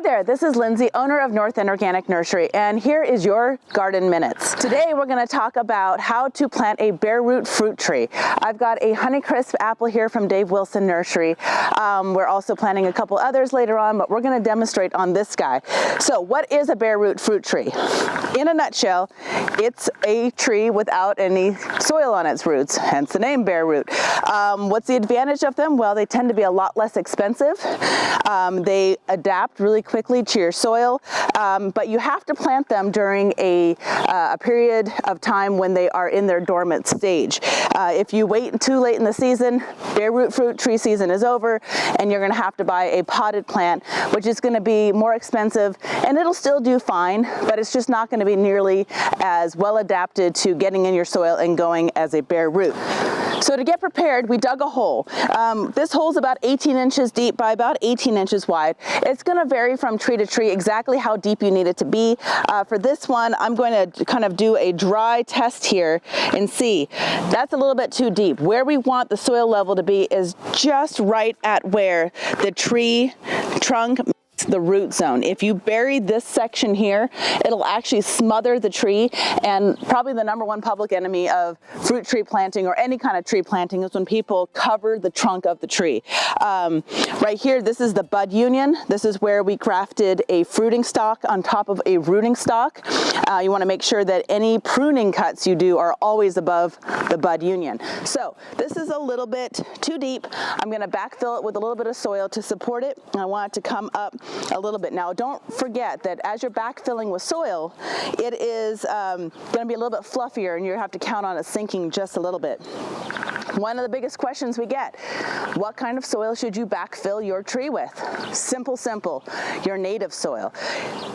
there, this is Lindsay, owner of North End Organic Nursery, and here is your Garden Minutes. Today we're going to talk about how to plant a bare root fruit tree. I've got a Honeycrisp apple here from Dave Wilson Nursery. We're also planting a couple others later on, but we're going to demonstrate on this guy. So what is a bare root fruit tree? In a nutshell, it's a tree without any soil on its roots, hence the name bare root. What's the advantage of them? Well, they tend to be a lot less expensive. They adapt really quickly to your soil, but you have to plant them during a period of time when they are in their dormant stage. If you wait too late in the season, bare root fruit tree season is over, and you're going to have to buy a potted plant, which is going to be more expensive, and it'll still do fine, but it's just not going to be nearly as well adapted to getting in your soil and going as a bare root. So to get prepared, we dug a hole. This hole's about 18 inches deep by about 18 inches wide. It's going to vary from tree to tree exactly how deep you need it to be. For this one, I'm going to kind of do a dry test here and see. That's a little bit too deep. Where we want the soil level to be is just right at where the tree trunk the root zone. If you bury this section here, it'll actually smother the tree, and probably the #1 public enemy of fruit tree planting or any kind of tree planting is when people cover the trunk of the tree. Right here, this is the bud union. This is where we grafted a fruiting stalk on top of a rooting stalk. You want to make sure that any pruning cuts you do are always above the bud union. So this is a little bit too deep. I'm going to backfill it with a little bit of soil to support it. I want it to come up a little bit. Now, don't forget that as you're backfilling with soil, it is going to be a little bit fluffier, and you have to count on it sinking just a little bit. One of the biggest questions we get, what kind of soil should you backfill your tree with? Simple, your native soil.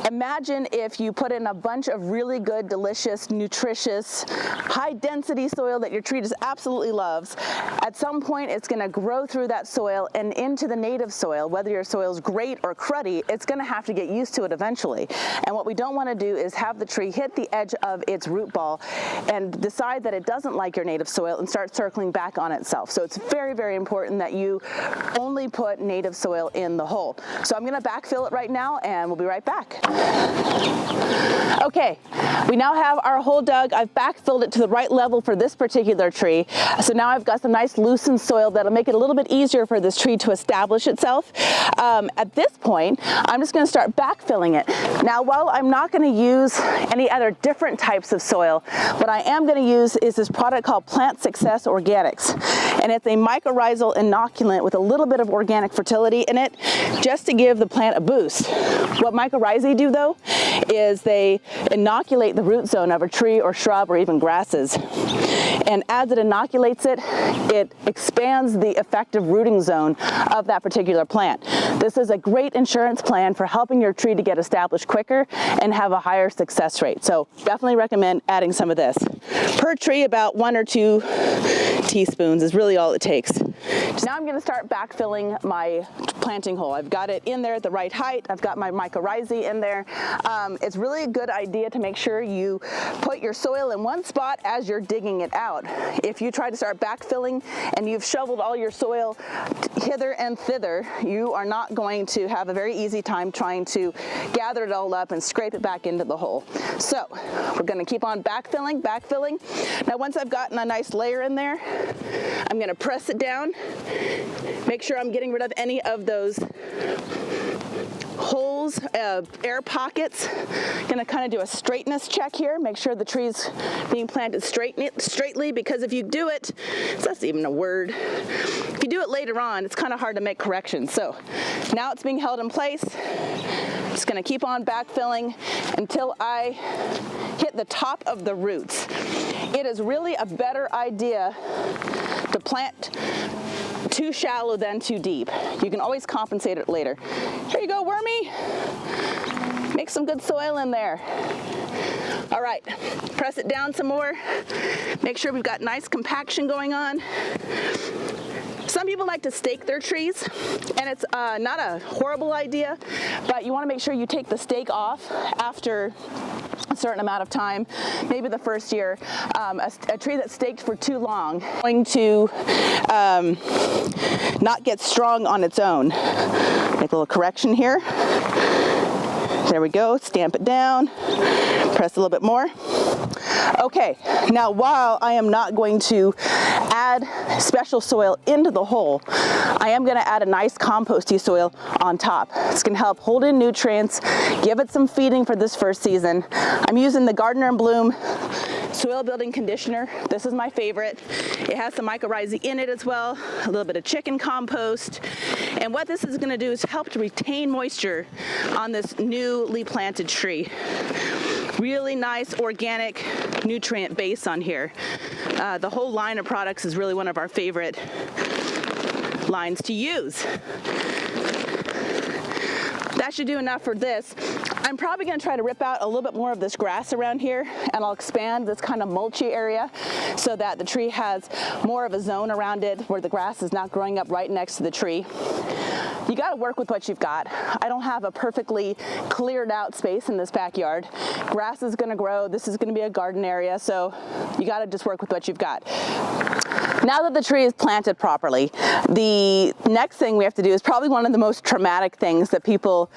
Imagine if you put in a bunch of really good, delicious, nutritious, high-density soil that your tree just absolutely loves. At some point, it's going to grow through that soil and into the native soil. Whether your soil's great or cruddy, it's going to have to get used to it eventually. And what we don't want to do is have the tree hit the edge of its root ball and decide that it doesn't like your native soil and start circling back on itself. So it's very, very important that you only put native soil in the hole. So I'm going to backfill it right now, and we'll be right back. Okay, we now have our hole dug. I've backfilled it to the right level for this particular tree. So now I've got some nice loosened soil that'll make it a little bit easier for this tree to establish itself. At this point, I'm just going to start backfilling it. Now, while I'm not going to use any other different types of soil, what I am going to use is this product called Plant Success Organics. And it's a mycorrhizal inoculant with a little bit of organic fertility in it, just to give the plant a boost. What mycorrhizae do, though, is they inoculate the root zone of a tree or shrub or even grasses. And as it inoculates it, it expands the effective rooting zone of that particular plant. This is a great insurance plan for helping your tree to get established quicker and have a higher success rate. So definitely recommend adding some of this. Per tree, about 1 or 2 teaspoons is really all it takes. Now I'm going to start backfilling my planting hole. I've got it in there at the right height. I've got my mycorrhizae in there. It's really a good idea to make sure you put your soil in one spot as you're digging it out. If you try to start backfilling and you've shoveled all your soil hither and thither, you are not going to have a very easy time trying to gather it all up and scrape it back into the hole. So we're going to keep on backfilling. Now, once I've gotten a nice layer in there, I'm going to press it down, make sure I'm getting rid of any of those holes, air pockets. Gonna kind of do a straightness check here, make sure the tree's being planted straightly, because if you do it, that's even a word, if you do it later on, it's kind of hard to make corrections. So now it's being held in place. I'm just gonna keep on backfilling until I hit the top of the roots. It is really a better idea to plant too shallow than too deep. You can always compensate it later. Here you go, Wormy. Make some good soil in there. All right, press it down some more. Make sure we've got nice compaction going on. Some people like to stake their trees, and it's not a horrible idea, but you want to make sure you take the stake off after a certain amount of time, maybe the first year. A tree that's staked for too long is going to not get strong on its own. Make a little correction here. There we go, stamp it down, press a little bit more. Okay, now while I am not going to add special soil into the hole, I am gonna add a nice composty soil on top. It's gonna help hold in nutrients, give it some feeding for this first season. I'm using the Gardener in Bloom soil building conditioner. This is my favorite. It has some mycorrhizae in it as well, a little bit of chicken compost. And what this is going to do is help to retain moisture on this newly planted tree. Really nice organic nutrient base on here. The whole line of products is really one of our favorite lines to use. That should do enough for this. I'm probably going to try to rip out a little bit more of this grass around here, and I'll expand this kind of mulchy area so that the tree has more of a zone around it where the grass is not growing up right next to the tree. You got to work with what you've got. I don't have a perfectly cleared out space in this backyard. Grass is going to grow. This is going to be a garden area, so you got to just work with what you've got. Now that the tree is planted properly, the next thing we have to do is probably one of the most traumatic things that people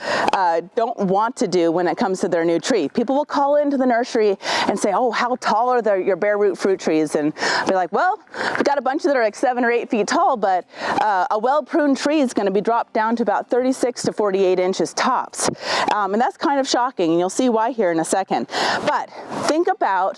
don't want to do when it comes to their new tree. People will call into the nursery and say, oh, how tall are your bare root fruit trees? And I'll be like, well, we got a bunch that are like 7 or 8 feet tall, but a well-pruned tree is going to be dropped down to about 36 to 48 inches tops. And that's kind of shocking, and you'll see why here in a second. But think about,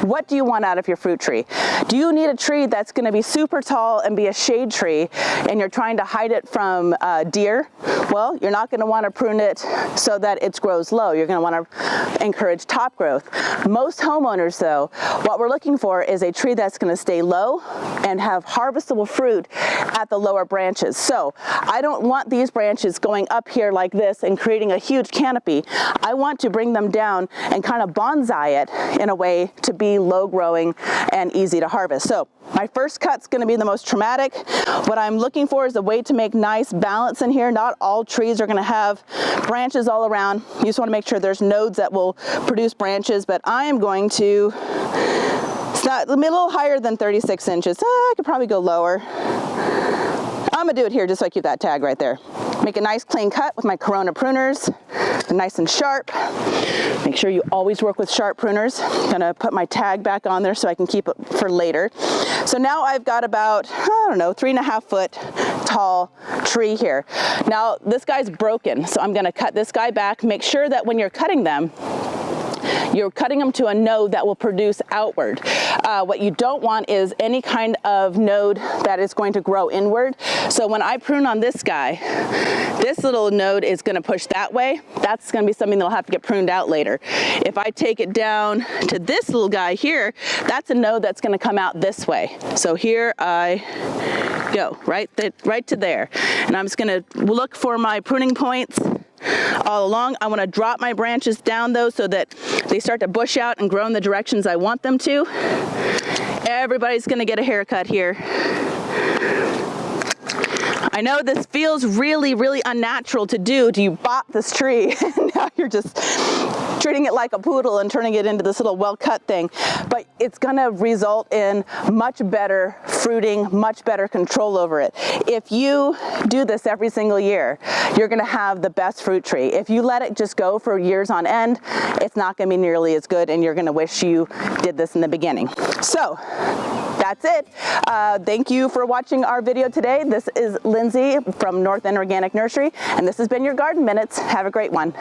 what do you want out of your fruit tree? Do you need a tree that's going to be super tall and be a shade tree, and you're trying to hide it from deer? Well, you're not going to want to prune it so that it grows low. You're going to want to encourage top growth. Most homeowners, though, what we're looking for is a tree that's going to stay low and have harvestable fruit at the lower branches. So I don't want these branches going up here like this and creating a huge canopy. I want to bring them down and kind of bonsai it in a way to be low growing and easy to harvest. So my first cut's going to be the most traumatic. What I'm looking for is a way to make nice balance in here. Not all trees are going to have branches all around. You just want to make sure there's nodes that will produce branches, but I am going to, it's not a little higher than 36 inches. I could probably go lower. I'm going to do it here just so I keep that tag right there. Make a nice clean cut with my Corona pruners. They're nice and sharp. Make sure you always work with sharp pruners. I'm gonna put my tag back on there so I can keep it for later. So now I've got about, I don't know, 3.5 foot tall tree here. Now this guy's broken, so I'm gonna cut this guy back. Make sure that when you're cutting them, you're cutting them to a node that will produce outward. What you don't want is any kind of node that is going to grow inward. So when I prune on this guy, this little node is going to push that way. That's going to be something that'll have to get pruned out later. If I take it down to this little guy here, that's a node that's going to come out this way. So here I go, right to there. And I'm just going to look for my pruning points all along. I want to drop my branches down though so that they start to bush out and grow in the directions I want them to. Everybody's going to get a haircut here. I know this feels really, really unnatural to do. You bought this tree and now you're just treating it like a poodle and turning it into this little well-cut thing. But it's gonna result in much better fruiting, much better control over it. If you do this every single year, you're gonna have the best fruit tree. If you let it just go for years on end, it's not gonna be nearly as good, and you're gonna wish you did this in the beginning. So that's it. Thank you for watching our video today. This is Lindsay from North End Organic Nursery, and this has been your Garden Minutes. Have a great one.